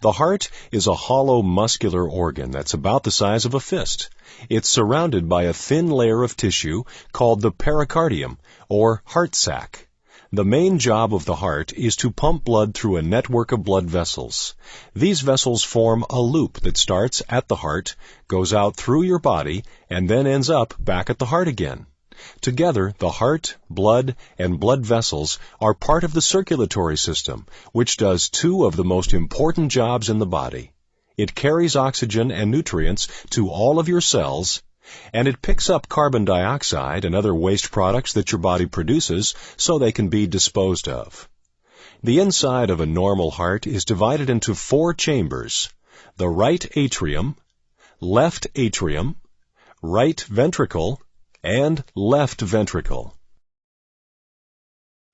The heart is a hollow muscular organ that's about the size of a fist. It's surrounded by a thin layer of tissue called the pericardium, or heart sac. The main job of the heart is to pump blood through a network of blood vessels. These vessels form a loop that starts at the heart, goes out through your body, and then ends up back at the heart again. Together, the heart, blood, and blood vessels are part of the circulatory system, which does two of the most important jobs in the body. It carries oxygen and nutrients to all of your cells, and it picks up carbon dioxide and other waste products that your body produces so they can be disposed of. The inside of a normal heart is divided into 4 chambers: the right atrium, left atrium, right ventricle, and left ventricle.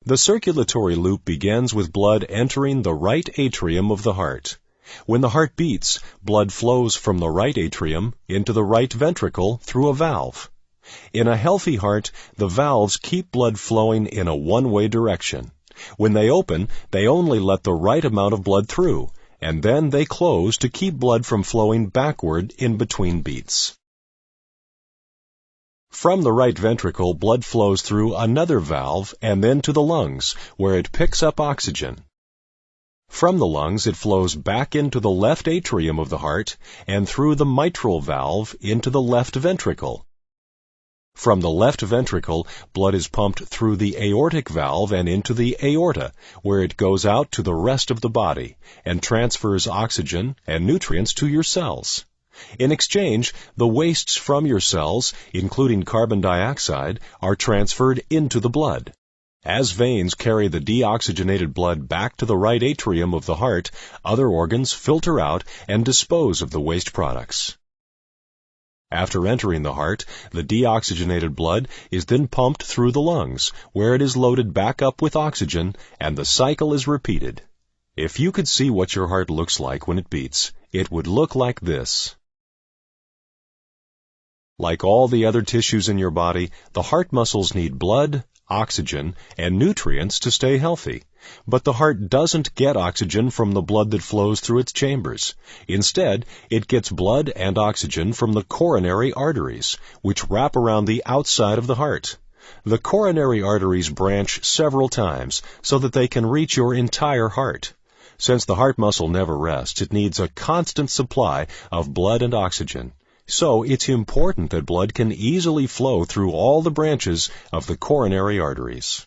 The circulatory loop begins with blood entering the right atrium of the heart. When the heart beats, blood flows from the right atrium into the right ventricle through a valve. In a healthy heart, the valves keep blood flowing in a one-way direction. When they open, they only let the right amount of blood through, and then they close to keep blood from flowing backward in between beats. From the right ventricle, blood flows through another valve and then to the lungs, where it picks up oxygen. From the lungs, it flows back into the left atrium of the heart and through the mitral valve into the left ventricle. From the left ventricle, blood is pumped through the aortic valve and into the aorta, where it goes out to the rest of the body and transfers oxygen and nutrients to your cells. In exchange, the wastes from your cells, including carbon dioxide, are transferred into the blood. As veins carry the deoxygenated blood back to the right atrium of the heart, other organs filter out and dispose of the waste products. After entering the heart, the deoxygenated blood is then pumped through the lungs, where it is loaded back up with oxygen, and the cycle is repeated. If you could see what your heart looks like when it beats, it would look like this. Like all the other tissues in your body, the heart muscles need blood, oxygen, and nutrients to stay healthy. But the heart doesn't get oxygen from the blood that flows through its chambers. Instead, it gets blood and oxygen from the coronary arteries, which wrap around the outside of the heart. The coronary arteries branch several times so that they can reach your entire heart. Since the heart muscle never rests, it needs a constant supply of blood and oxygen. So it's important that blood can easily flow through all the branches of the coronary arteries.